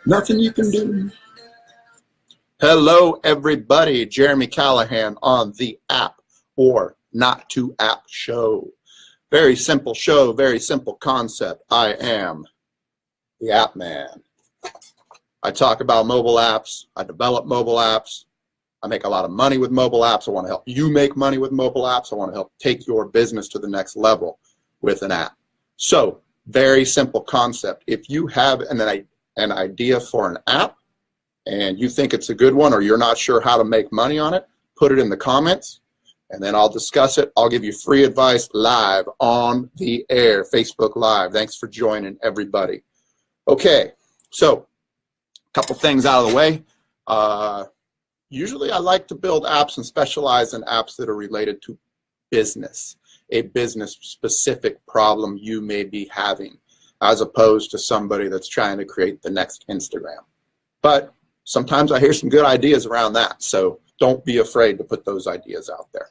Nothing you can do. Hello, everybody. Jeremy Callahan on the App or Not to App show. Very simple show, very simple concept. I am the App Man. I talk about mobile apps. I develop mobile apps. I make a lot of money with mobile apps. I want to help you make money with mobile apps. I want to help take your business to the next level with an app. So, very simple concept. If you have an idea for an app and you think it's a good one or you're not sure how to make money on it, put it in the comments and then I'll discuss it. I'll give you free advice live on the air, Facebook Live. Thanks for joining, everybody. Okay, so a couple things out of the way. Usually I like to build apps and specialize in apps that are related to business, a business-specific problem you may be having, as opposed to somebody that's trying to create the next Instagram. But sometimes I hear some good ideas around that, so don't be afraid to put those ideas out there.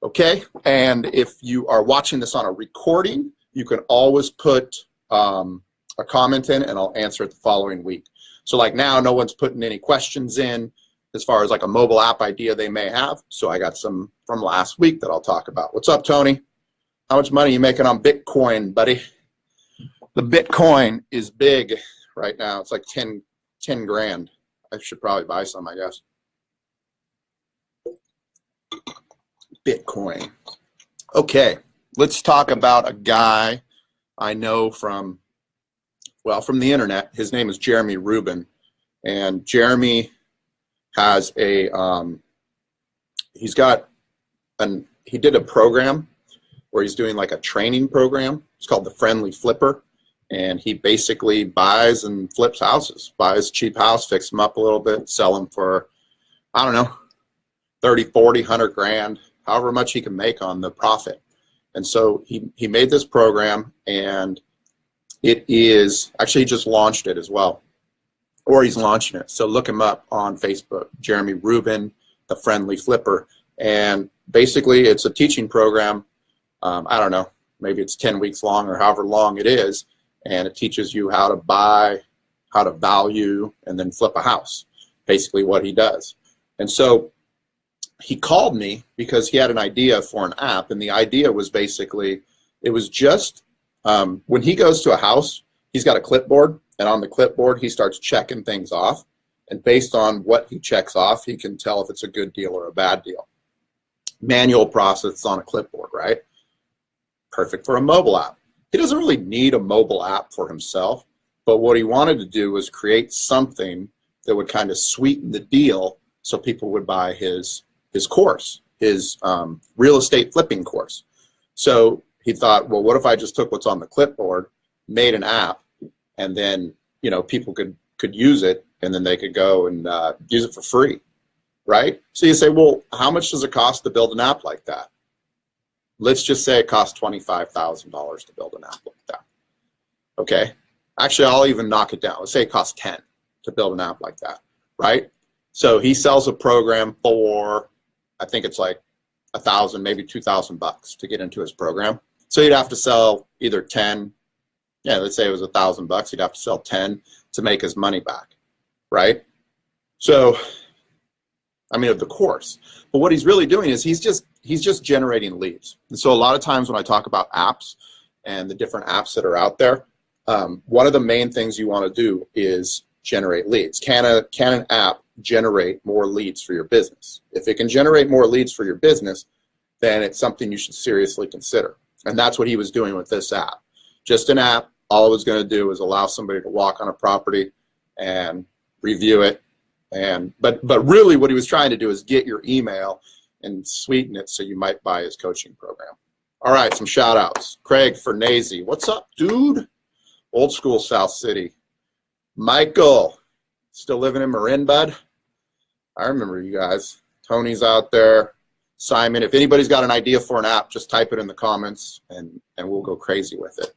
Okay, and if you are watching this on a recording, you can always put a comment in and I'll answer it the following week. So like now, no one's putting any questions in as far as like a mobile app idea they may have. So I got some from last week that I'll talk about. What's up, Tony? How much money are you making on Bitcoin, buddy? The Bitcoin is big right now. It's like 10 grand. I should probably buy some, I guess. Bitcoin. Okay, let's talk about a guy I know from the internet. His name is Jeremy Rubin. And Jeremy has he did a program where he's doing like a training program. It's called the Friendly Flipper. And he basically buys and flips houses, buys a cheap house, fix them up a little bit, sell them for, I don't know, 30, 40, 100 grand, however much he can make on the profit. And so he made this program, and it is, actually he just launched it as well, or he's launching it. So look him up on Facebook, Jeremy Rubin, the Friendly Flipper. And basically it's a teaching program. I don't know, maybe it's 10 weeks long or however long it is. And it teaches you how to buy, how to value, and then flip a house, basically what he does. And so he called me because he had an idea for an app, and the idea was basically, it was just, when he goes to a house, he's got a clipboard, and on the clipboard, he starts checking things off, and based on what he checks off, he can tell if it's a good deal or a bad deal. Manual process on a clipboard, right? Perfect for a mobile app. He doesn't really need a mobile app for himself, but what he wanted to do was create something that would kind of sweeten the deal so people would buy his course, his real estate flipping course. So he thought, well, what if I just took what's on the clipboard, made an app, and then people could use it, and then they could go and use it for free, right? So you say, well, how much does it cost to build an app like that? Let's just say it costs $25,000 to build an app like that. Okay. Actually, I'll even knock it down. Let's say it costs 10 to build an app like that, right? So he sells a program for, I think it's like $1,000, maybe $2,000 to get into his program. So he'd have to sell either 10, let's say it was $1,000. He'd have to sell 10 to make his money back, right? So, of the course. But what he's really doing is he's just generating leads. And so a lot of times when I talk about apps and the different apps that are out there, one of the main things you want to do is generate leads. Can an app generate more leads for your business? If it can generate more leads for your business, then it's something you should seriously consider. And that's what he was doing with this app. Just an app. All it was going to do is allow somebody to walk on a property and review it. But really what he was trying to do is get your email and sweeten it so you might buy his coaching program. All right, some shout outs. Craig Fernazy, what's up, dude? Old school South City. Michael, still living in Marin, bud? I remember you guys. Tony's out there. Simon, if anybody's got an idea for an app, just type it in the comments and we'll go crazy with it.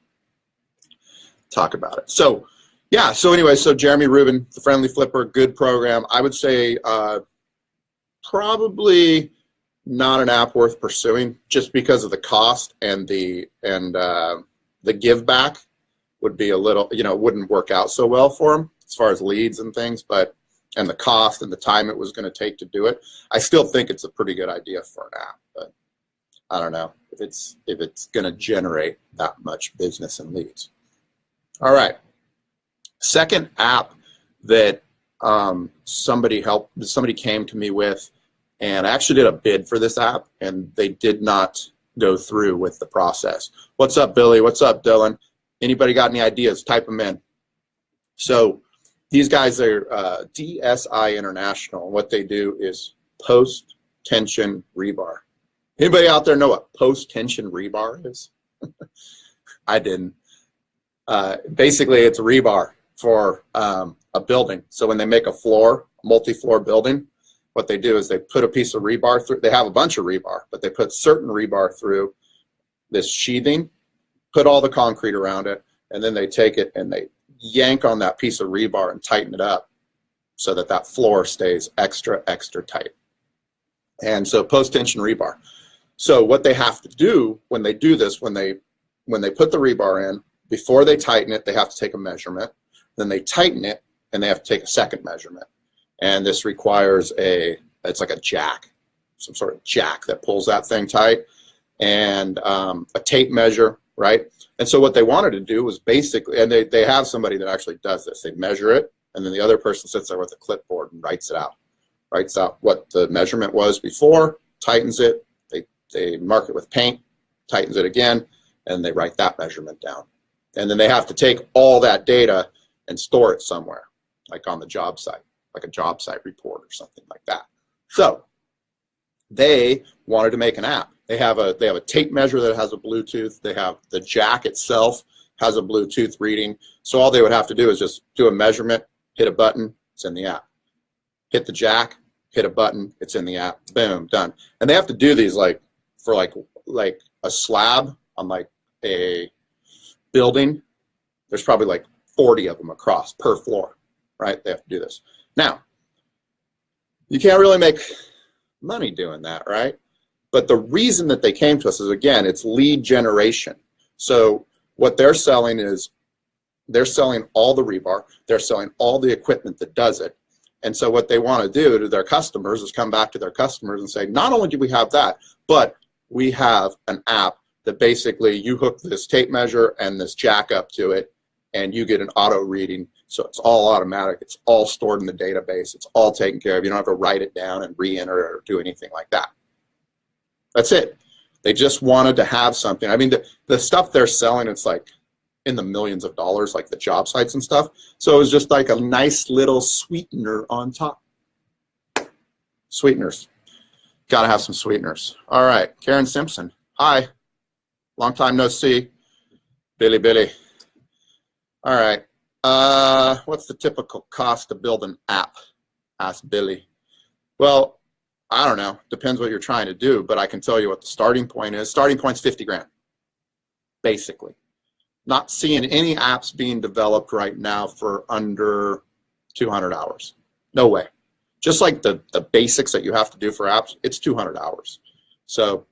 Talk about it. So anyway, Jeremy Rubin, the Friendly Flipper, good program. I would say probably not an app worth pursuing just because of the cost and the give back would be a little, wouldn't work out so well for him. as far as leads and things, and the cost and the time it was going to take to do it. I still think it's a pretty good idea for an app, but I don't know if it's going to generate that much business and leads. All right. Second app that somebody came to me with, and I actually did a bid for this app, and they did not go through with the process. What's up, Billy? What's up, Dylan? Anybody got any ideas? Type them in. So these guys are DSI International. What they do is post-tension rebar. Anybody out there know what post-tension rebar is? I didn't. Basically, it's rebar for a building. So when they make a multi-floor building, what they do is they put a piece of rebar through. They have a bunch of rebar, but they put certain rebar through this sheathing, put all the concrete around it, and then they take it and they yank on that piece of rebar and tighten it up so that that floor stays extra, extra tight. And so post-tension rebar. So what they have to do when they do this, when they put the rebar in, before they tighten it, they have to take a measurement. Then they tighten it, and they have to take a second measurement. And this requires it's like a jack, some sort of jack that pulls that thing tight, and a tape measure, right? And so what they wanted to do was basically, and they have somebody that actually does this. They measure it, and then the other person sits there with a clipboard and writes out what the measurement was before, tightens it, they mark it with paint, tightens it again, and they write that measurement down. And then they have to take all that data and store it somewhere, like on the job site, like a job site report or something like that. So they wanted to make an app. They have a tape measure that has a Bluetooth. They have the jack itself has a Bluetooth reading. So all they would have to do is just do a measurement, hit a button, it's in the app. Hit the jack, hit a button, it's in the app. Boom, done. And they have to do these for a slab on like a building. There's probably like 40 of them across per floor, right? They have to do this. Now, you can't really make money doing that, right? But the reason that they came to us is, again, it's lead generation. So what they're selling is they're selling all the rebar. They're selling all the equipment that does it. And so what they want to do to their customers is come back to their customers and say, not only do we have that, but we have an app that basically you hook this tape measure and this jack up to it, and you get an auto reading. So it's all automatic. It's all stored in the database. It's all taken care of. You don't have to write it down and re-enter it or do anything like that. That's it. They just wanted to have something. I mean, the stuff they're selling, it's like in the millions of dollars, like the job sites and stuff. So it was just like a nice little sweetener on top. Sweeteners. Got to have some sweeteners. All right, Karen Simpson. Hi. Long time no see. Billy. All right. What's the typical cost to build an app? Asked Billy. Well, I don't know. Depends what you're trying to do, but I can tell you what the starting point is. Starting point's 50 grand, basically. Not seeing any apps being developed right now for under 200 hours. No way. Just like the basics that you have to do for apps, it's 200 hours. So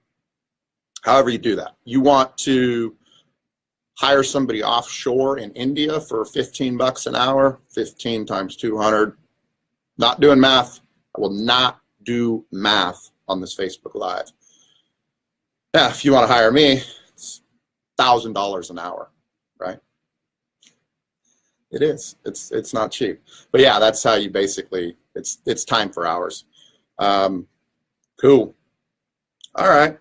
however you do that. You want to hire somebody offshore in India for 15 bucks an hour, 15 times 200. Not doing math. I will not do math on this Facebook Live. Yeah, if you want to hire me, it's $1,000 an hour, right? It is. It's not cheap. But yeah, that's how you basically, it's time for hours. Cool. All right.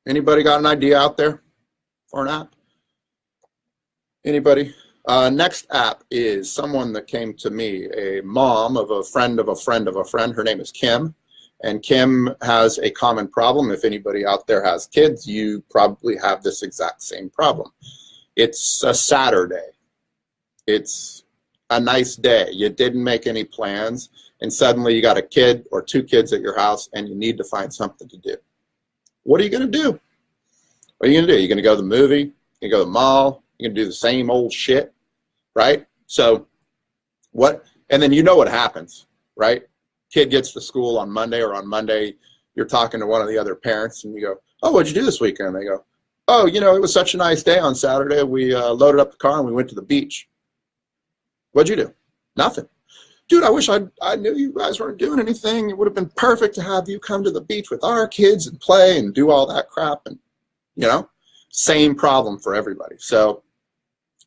Anybody got an idea out there for an app? Anybody? Next app is someone that came to me, a mom of a friend of a friend of a friend. Her name is Kim. And Kim has a common problem. If anybody out there has kids, you probably have this exact same problem. It's a Saturday. It's a nice day. You didn't make any plans, and suddenly you got a kid or two kids at your house, and you need to find something to do. What are you going to do? What are you going to do? You're going to go to the movie? You're going to go to the mall? You're going to do the same old shit, right? So what? And then you know what happens, right? Kid gets to school on Monday, or on Monday you're talking to one of the other parents, and you go, oh, what'd you do this weekend? And they go, oh, you know, it was such a nice day on Saturday. We loaded up the car and we went to the beach. What'd you do? Nothing. Dude, I wish I knew you guys weren't doing anything. It would have been perfect to have you come to the beach with our kids and play and do all that crap. And, you know, same problem for everybody. So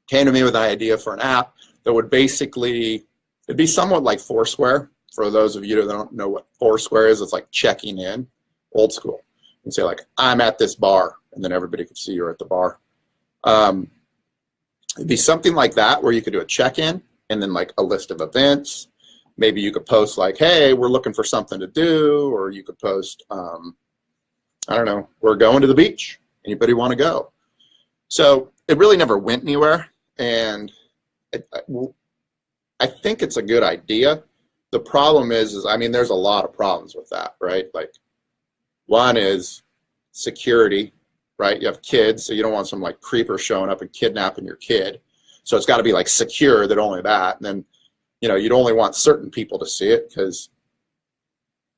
came to me with an idea for an app that would basically, it'd be somewhat like Foursquare. For those of you that don't know what Foursquare is, it's like checking in, old school. And say like, I'm at this bar, and then everybody could see you're at the bar. It'd be something like that where you could do a check-in and then like a list of events. Maybe you could post like, hey, we're looking for something to do, or you could post, I don't know, we're going to the beach. Anybody want to go? So it really never went anywhere, and I think it's a good idea. The problem is I mean, there's a lot of problems with that, right? Like, one is security, right? You have kids, so you don't want some like creeper showing up and kidnapping your kid. So it's got to be like secure, that only that. And then, you know, you'd only want certain people to see it, because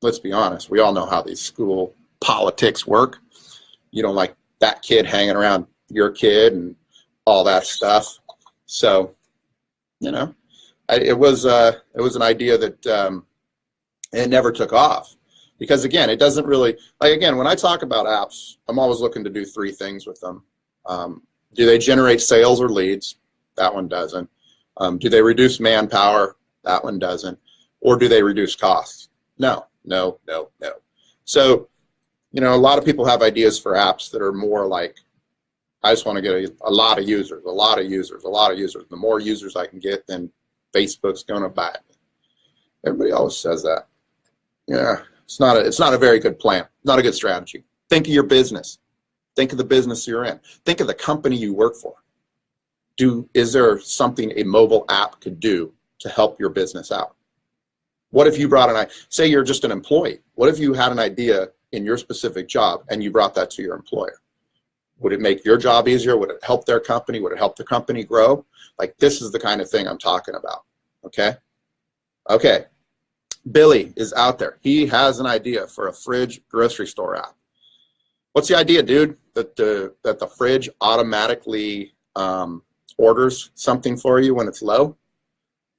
let's be honest, we all know how these school politics work. You don't like that kid hanging around your kid and all that stuff. So, you know, it was an idea that it never took off. Because again, it doesn't really, like, again, when I talk about apps, I'm always looking to do three things with them. Do they generate sales or leads? That one doesn't. Do they reduce manpower? That one doesn't. Or do they reduce costs? No, no, no, no. So, you know, a lot of people have ideas for apps that are more like, I just want to get a lot of users, a lot of users, a lot of users. The more users I can get, then Facebook's going to buy it. Everybody always says that. Yeah. It's not a very good plan, not a good strategy. Think of your business. Think of the business you're in. Think of the company you work for. Is there something a mobile app could do to help your business out? What if you brought say you're just an employee. What if you had an idea in your specific job and you brought that to your employer? Would it make your job easier? Would it help their company? Would it help the company grow? Like, this is the kind of thing I'm talking about, okay? Okay. Billy is out there. He has an idea for a fridge grocery store app. What's the idea, dude? That the fridge automatically orders something for you when it's low?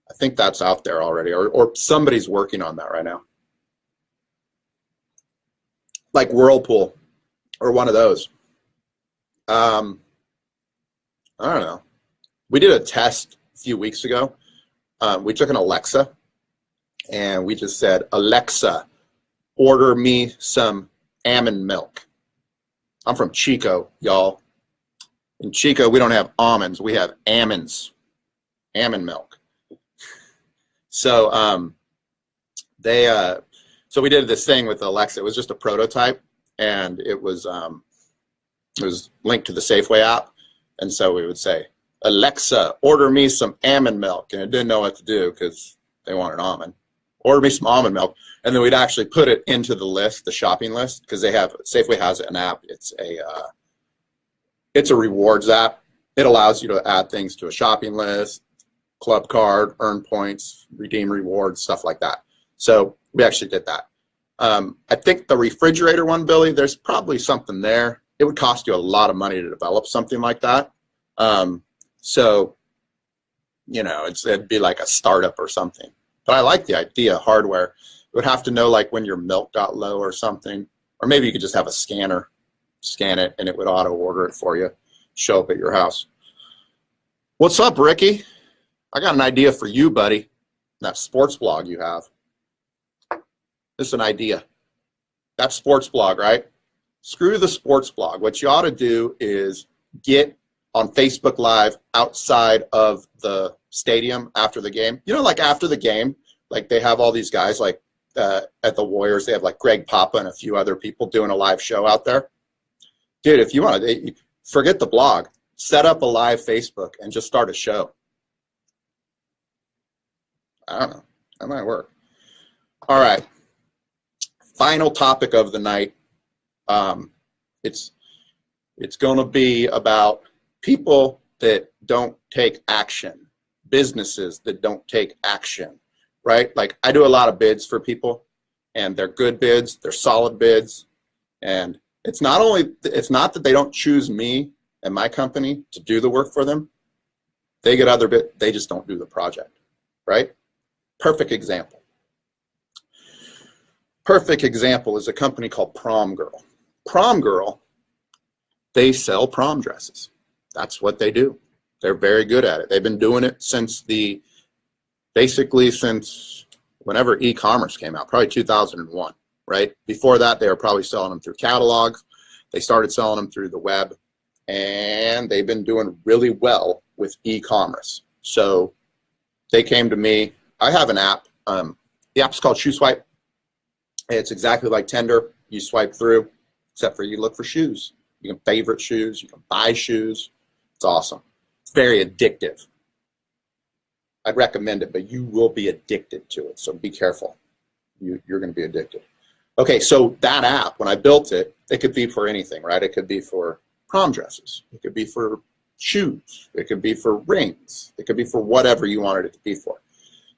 I think that's out there already, or somebody's working on that right now. Like Whirlpool or one of those. I don't know. We did a test a few weeks ago. We took an Alexa, and we just said, Alexa, order me some almond milk. I'm from Chico, y'all. In Chico, we don't have almonds. We have almonds, almond milk. So so we did this thing with Alexa. It was just a prototype, and it was linked to the Safeway app. And so we would say, Alexa, order me some almond milk. And it didn't know what to do because they wanted almond. Order me some almond milk. And then we'd actually put it into the list, the shopping list, because Safeway has an app. It's a rewards app. It allows you to add things to a shopping list, club card, earn points, redeem rewards, stuff like that. So we actually did that. I think the refrigerator one, Billy, there's probably something there. It would cost you a lot of money to develop something like that. So, you know, it'd be like a startup or something. But I like the idea, hardware. It would have to know like when your milk got low or something. Or maybe you could just have a scanner, scan it, and it would auto order it for you, show up at your house. What's up, Ricky? I got an idea for you, buddy. That sports blog you have. This is an idea. That sports blog, right? Screw the sports blog. What you ought to do is get on Facebook Live outside of the stadium after the game. You know, like after the game, like they have all these guys like at the Warriors. They have like Greg Papa and a few other people doing a live show out there. Dude, if you want to, forget the blog. Set up a live Facebook and just start a show. I don't know. That might work. All right. Final topic of the night. It's going to be about people that don't take action, businesses that don't take action, right? Like I do a lot of bids for people, and they're good bids, they're solid bids, and it's not that they don't choose me and my company to do the work for them. They get other bids, they just don't do the project, right? Perfect example. Perfect example is a company called Prom Girl. Prom Girl, they sell prom dresses. That's what they do. They're very good at it. They've been doing it since basically since whenever e-commerce came out, probably 2001, right? Before that, they were probably selling them through catalogs. They started selling them through the web, and they've been doing really well with e-commerce. So they came to me. I have an app. The app's called Shoe Swipe. It's exactly like Tinder. You swipe through, except for you look for shoes. You can favorite shoes. You can buy shoes. It's awesome. It's very addictive. I'd recommend it, but you will be addicted to it, so be careful. You're going to be addicted. Okay, so that app, when I built it, it could be for anything, right? It could be for prom dresses. It could be for shoes. It could be for rings. It could be for whatever you wanted it to be for.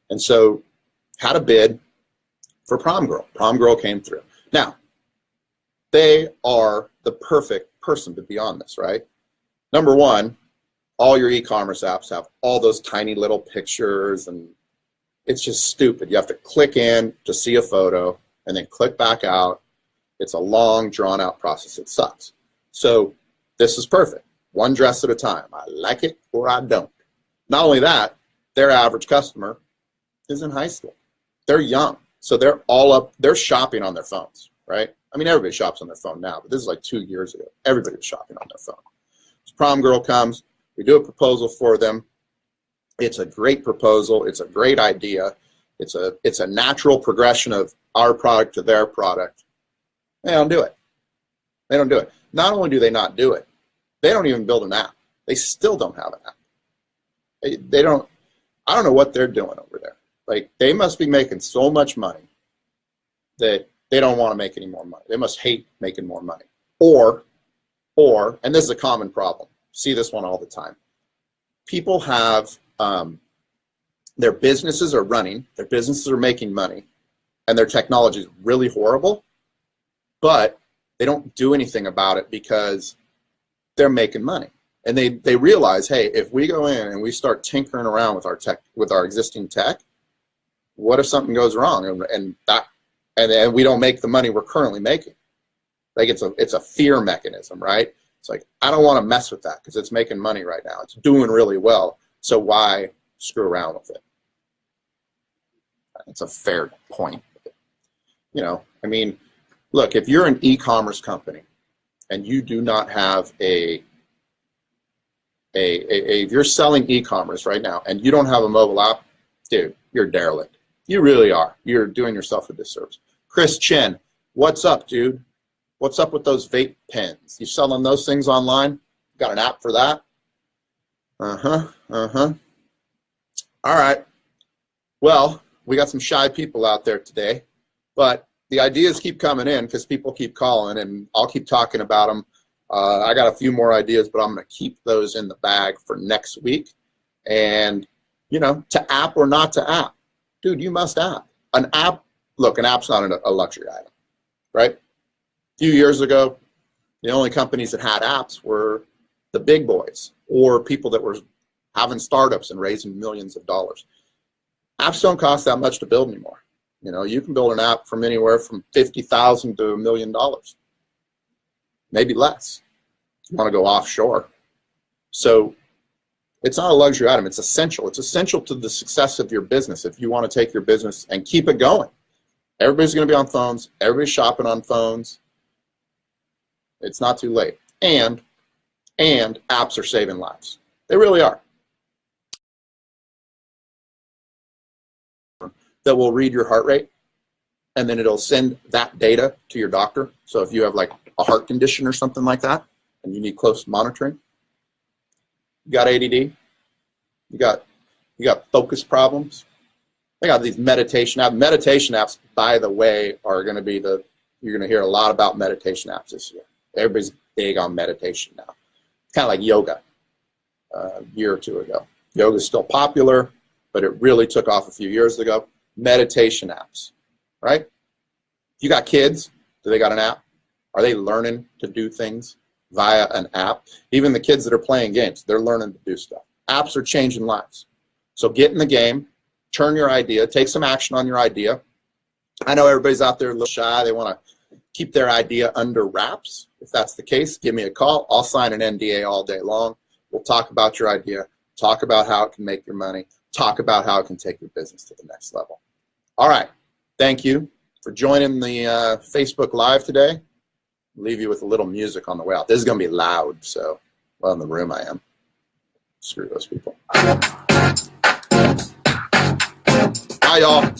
And so had a bid for Prom Girl. Prom Girl came through. Now, they are the perfect person to be on this, right? Number one, all your e-commerce apps have all those tiny little pictures, and it's just stupid. You have to click in to see a photo and then click back out. It's a long, drawn-out process. It sucks. So this is perfect. One dress at a time. I like it or I don't. Not only that, their average customer is in high school. They're young, so they're all up. They're shopping on their phones, right? I mean, everybody shops on their phone now, but this is like 2 years ago. Everybody was shopping on their phone. So Prom Girl comes. We do a proposal for them. It's a great proposal. It's a great idea. It's a natural progression of our product to their product. They don't do it. They don't do it. Not only do they not do it, they don't even build an app. They still don't have an app. They don't. I don't know what they're doing over there. Like, they must be making so much money that they don't want to make any more money. They must hate making more money. Or, and this is a common problem. See this one all the time. People have, their businesses are running, their businesses are making money, and their technology is really horrible, but they don't do anything about it because they're making money. And they realize, hey, if we go in and we start tinkering around with our tech, with our existing tech, what if something goes wrong and then we don't make the money we're currently making? Like, it's a fear mechanism, right? It's like, I don't want to mess with that because it's making money right now. It's doing really well, so why screw around with it? It's a fair point. You know, I mean, look, if you're an e-commerce company and you do not have if you're selling e-commerce right now and you don't have a mobile app, dude, you're derelict. You really are. You're doing yourself a disservice. Chris Chen, what's up, dude? What's up with those vape pens? You selling those things online? Got an app for that? All right. Well, we got some shy people out there today, but the ideas keep coming in because people keep calling, and I'll keep talking about them. I got a few more ideas, but I'm going to keep those in the bag for next week. And, you know, to app or not to app, dude, you must app. An app, look, an app's not a luxury item, right? A few years ago, the only companies that had apps were the big boys or people that were having startups and raising millions of dollars. Apps don't cost that much to build anymore. You know, you can build an app from anywhere from $50,000 to $1 million, maybe less. You want to go offshore. So it's not a luxury item. It's essential. It's essential to the success of your business if you want to take your business and keep it going. Everybody's going to be on phones. Everybody's shopping on phones. It's not too late. And apps are saving lives. They really are. That will read your heart rate, and then it'll send that data to your doctor. So if you have like a heart condition or something like that, and you need close monitoring, you got ADD, you got focus problems. They got these meditation apps. Meditation apps, by the way, are going to be you're going to hear a lot about meditation apps this year. Everybody's big on meditation now. It's kind of like yoga a year or two ago. Yoga is still popular, but it really took off a few years ago. Meditation apps, right? If you got kids, do they got an app? Are they learning to do things via an app? Even the kids that are playing games, they're learning to do stuff. Apps are changing lives. So get in the game, turn your idea, take some action on your idea. I know everybody's out there a little shy. They want to keep their idea under wraps. If that's the case, give me a call. I'll sign an NDA all day long. We'll talk about your idea, talk about how it can make your money, talk about how it can take your business to the next level. All right. Thank you for joining the Facebook Live today. I'll leave you with a little music on the way out. This is going to be loud, so, well, in the room I am. Screw those people. Bye, y'all.